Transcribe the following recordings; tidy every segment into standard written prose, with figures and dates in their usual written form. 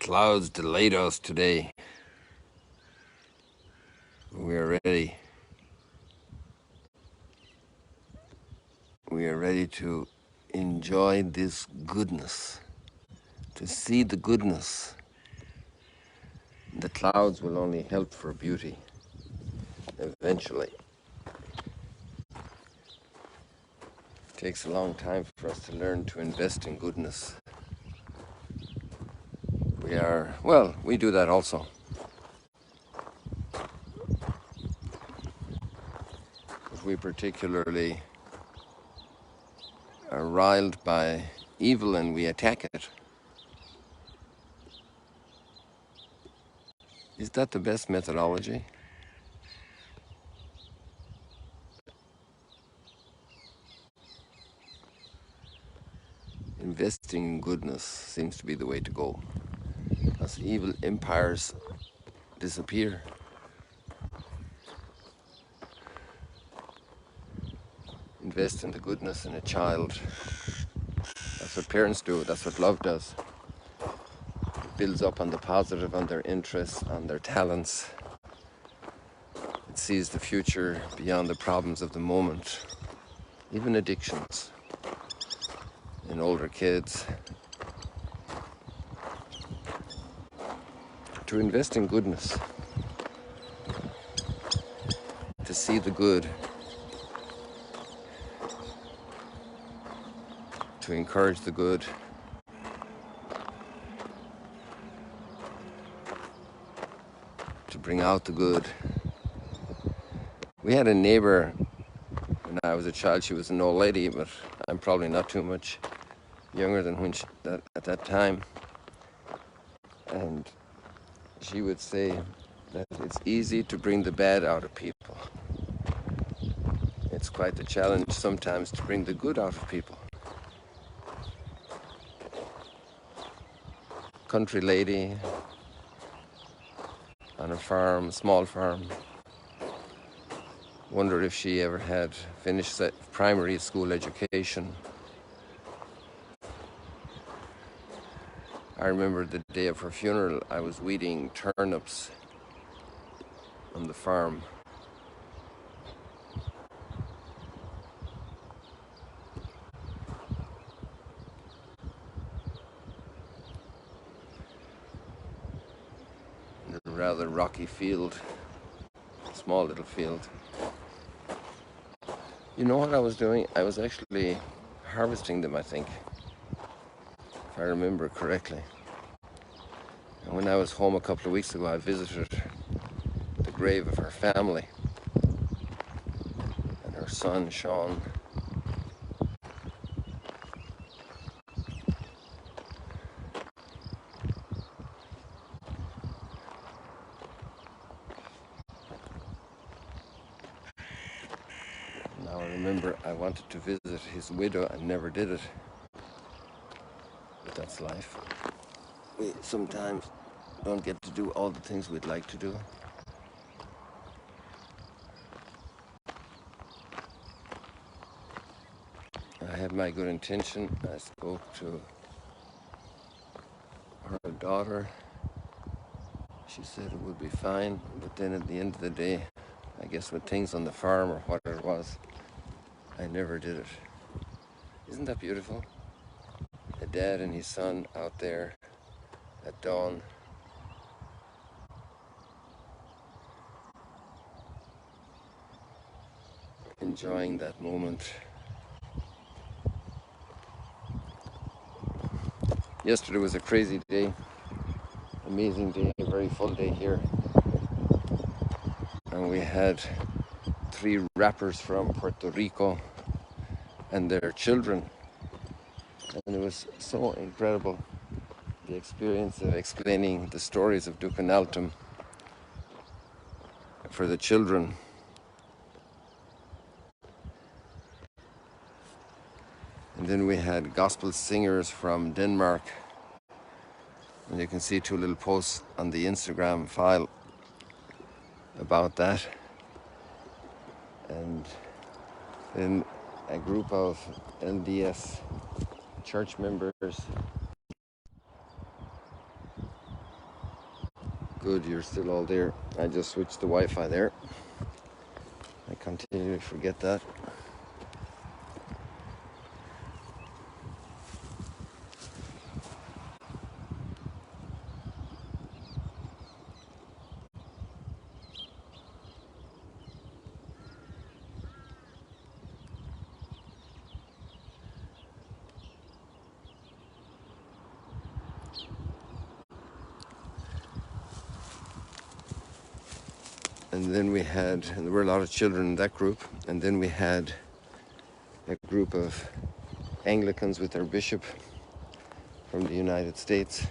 clouds delight us today. We are ready. We are ready to enjoy this goodness, to see the goodness. The clouds will only help for beauty eventually. It takes a long time for us to learn to invest in goodness. We do that also. But we particularly are riled by evil and we attack it. Is that the best methodology? Investing in goodness seems to be the way to go, as evil empires disappear. Invest in the goodness in a child. That's what parents do. That's what love does. It builds up on the positive, on their interests, on their talents. It sees the future beyond the problems of the moment, even addictions in older kids. To invest in goodness, to see the good, to encourage the good, to bring out the good. We had a neighbor when I was a child. She was an old lady, but I'm probably not too much younger than at that time. And she would say that it's easy to bring the bad out of people. It's quite the challenge sometimes to bring the good out of people. Country lady on a farm, small farm. Wonder if she ever had finished primary school education. I remember the day of her funeral, I was weeding turnips on the farm. In a rather rocky field, small little field. You know what I was doing? I was actually harvesting them, I think, if I remember correctly. And when I was home a couple of weeks ago, I visited the grave of her family and her son, Sean. Now I remember I wanted to visit his widow and never did it. But that's life. We sometimes don't get to do all the things we'd like to do. I had my good intention. I spoke to her daughter. She said it would be fine, but then at the end of the day, I guess with things on the farm or whatever it was, I never did it. Isn't that beautiful? A dad and his son out there at dawn. Enjoying that moment. Yesterday was a crazy day, amazing day, a very full day here. And we had 3 rappers from Puerto Rico and their children. And it was so incredible, the experience of explaining the stories of Duke and Altum for the children. And then we had gospel singers from Denmark. And you can see 2 little posts on the Instagram file about that. And then a group of LDS church members Good, you're still all there. I just switched the Wi-Fi there. I continually forget that. And then and there were a lot of children in that group, and then we had a group of Anglicans with their bishop from the United States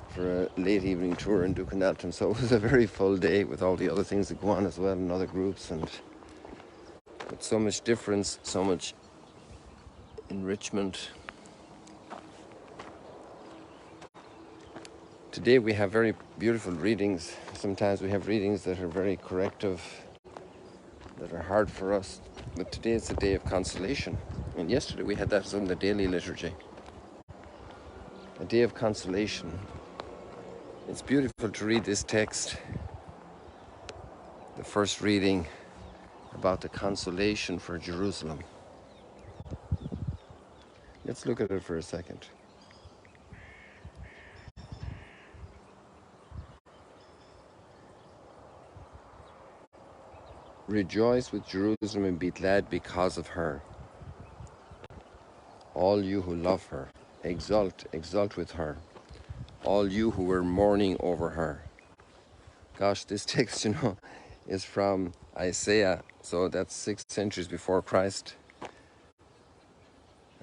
for a late evening tour in Dukenalton. So it was a very full day with all the other things that go on as well in other groups, and with so much difference, so much enrichment. Today we have very beautiful readings. Sometimes we have readings that are very corrective, that are hard for us. But today is a day of consolation. And yesterday we had that on the daily liturgy. A day of consolation. It's beautiful to read this text. The first reading about the consolation for Jerusalem. Let's look at it for a second. Rejoice with Jerusalem and be glad because of her. All you who love her, exult, exult with her. All you who were mourning over her. Gosh, this text, is from Isaiah, so that's 6 centuries before Christ.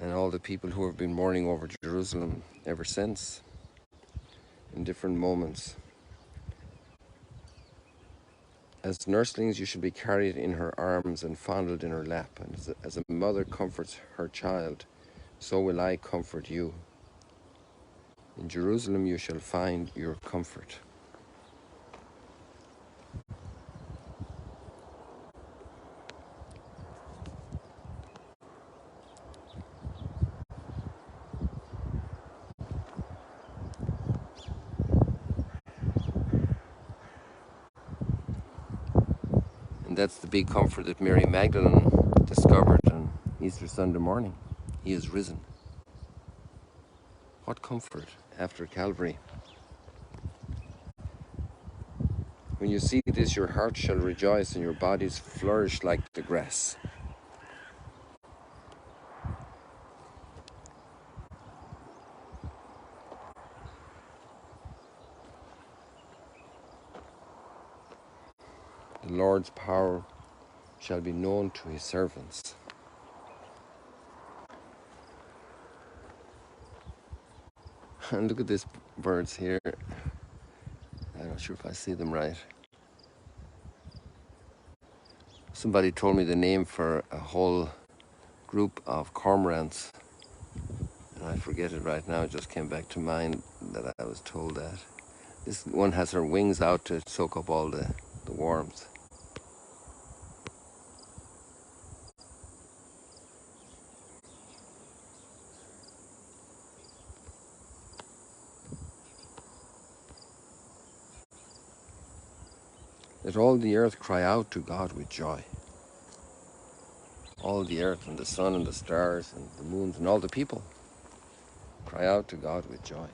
And all the people who have been mourning over Jerusalem ever since, in different moments. As nurslings, you should be carried in her arms and fondled in her lap. And as a mother comforts her child, so will I comfort you. In Jerusalem you shall find your comfort. And that's the big comfort that Mary Magdalene discovered on Easter Sunday morning. He is risen. What comfort after Calvary. When you see this, your heart shall rejoice and your bodies flourish like the grass. The Lord's power shall be known to his servants. And look at these birds here. I'm not sure if I see them right. Somebody told me the name for a whole group of cormorants, and I forget it right now. It just came back to mind that I was told that. This one has her wings out to soak up all the warmth. Let all the earth cry out to God with joy. All the earth and the sun and the stars and the moons and all the people cry out to God with joy.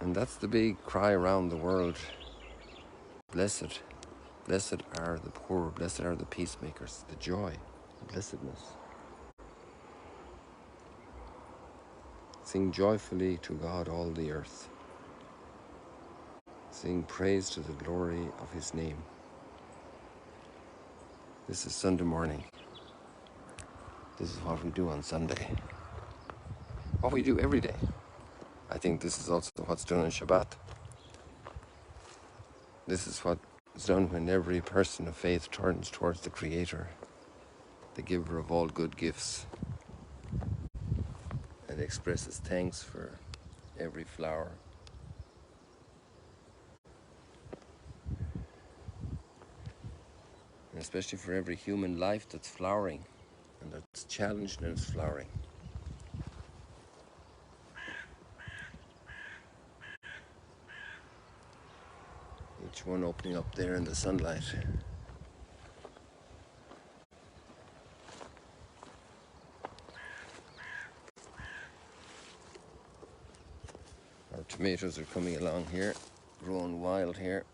And that's the big cry around the world. Blessed, blessed are the poor, blessed are the peacemakers, the joy, the blessedness. Sing joyfully to God all the earth. Sing praise to the glory of his name. This is Sunday morning. This is what we do on Sunday. What we do every day. I think this is also what's done on Shabbat. This is what's done when every person of faith turns towards the Creator, the giver of all good gifts, and expresses thanks for every flower, and especially for every human life that's flowering. and it's challenged and it's flowering. Each one opening up there in the sunlight. Our tomatoes are coming along here, growing wild here.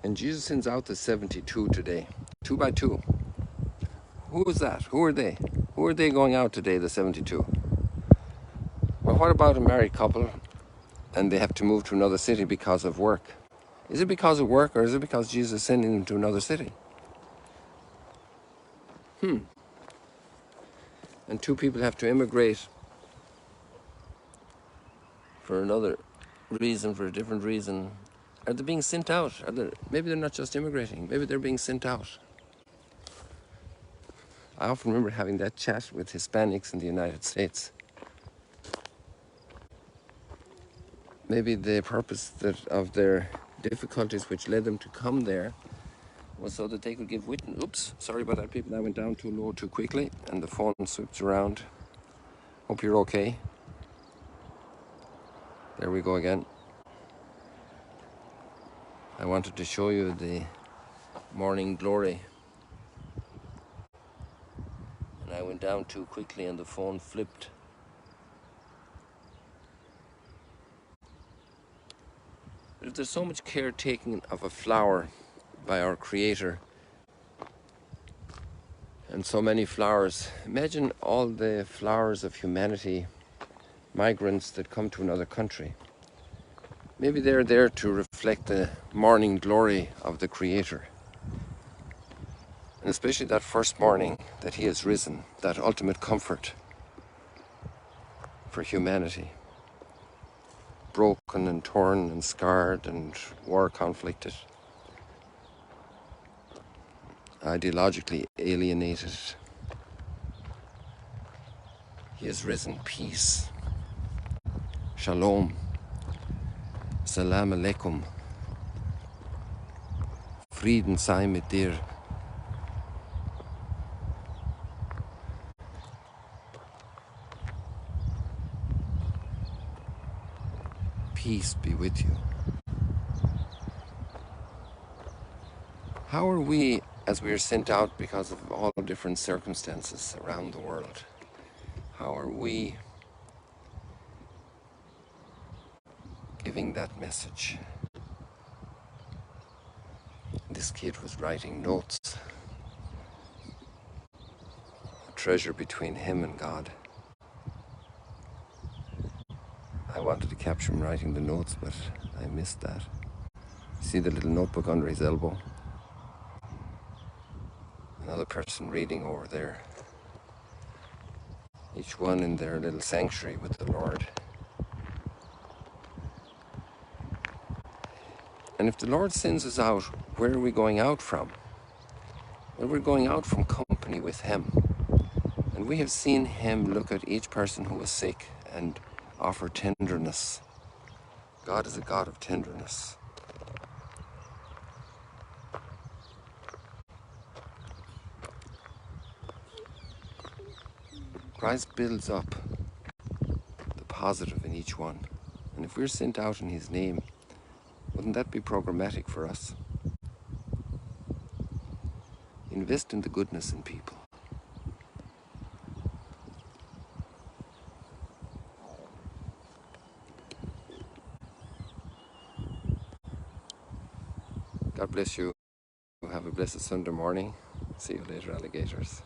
And Jesus sends out the 72 today, 2 by 2. Who is that? Who are they? Who are they going out today, the 72? Well, what about a married couple and they have to move to another city because of work? Is it because of work, or is it because Jesus is sending them to another city? And two people have to immigrate for another reason, for a different reason. Are they being sent out? Maybe they're not just immigrating, maybe they're being sent out. I often remember having that chat with Hispanics in the United States. Maybe the purpose of their difficulties which led them to come there was so that they could give witness. Oops, sorry about that, people. I went down too low too quickly and the phone sweeps around. Hope you're okay. There we go again. I wanted to show you the morning glory, and I went down too quickly and the phone flipped. There's so much care taken of a flower by our Creator, and so many flowers. Imagine all the flowers of humanity, migrants that come to another country. Maybe they're there to reflect the morning glory of the Creator. And especially that first morning that He has risen, that ultimate comfort for humanity. Broken and torn and scarred and war conflicted. Ideologically alienated. He has risen. Peace. Shalom. Salam alaikum. Frieden sei mit dir. Peace be with you. How are we, as we are sent out because of all different circumstances around the world, how are we giving that message? This kid was writing notes, a treasure between him and God. I wanted to capture him writing the notes, but I missed that. See the little notebook under his elbow? Another person reading over there. Each one in their little sanctuary with the Lord. And if the Lord sends us out, where are we going out from? Well, we're going out from company with Him. And we have seen Him look at each person who was sick and offer tenderness. God is a God of tenderness. Christ builds up the positive in each one. And if we're sent out in His name, wouldn't that be programmatic for us? Invest in the goodness in people. God bless you. Have a blessed Sunday morning. See you later, alligators.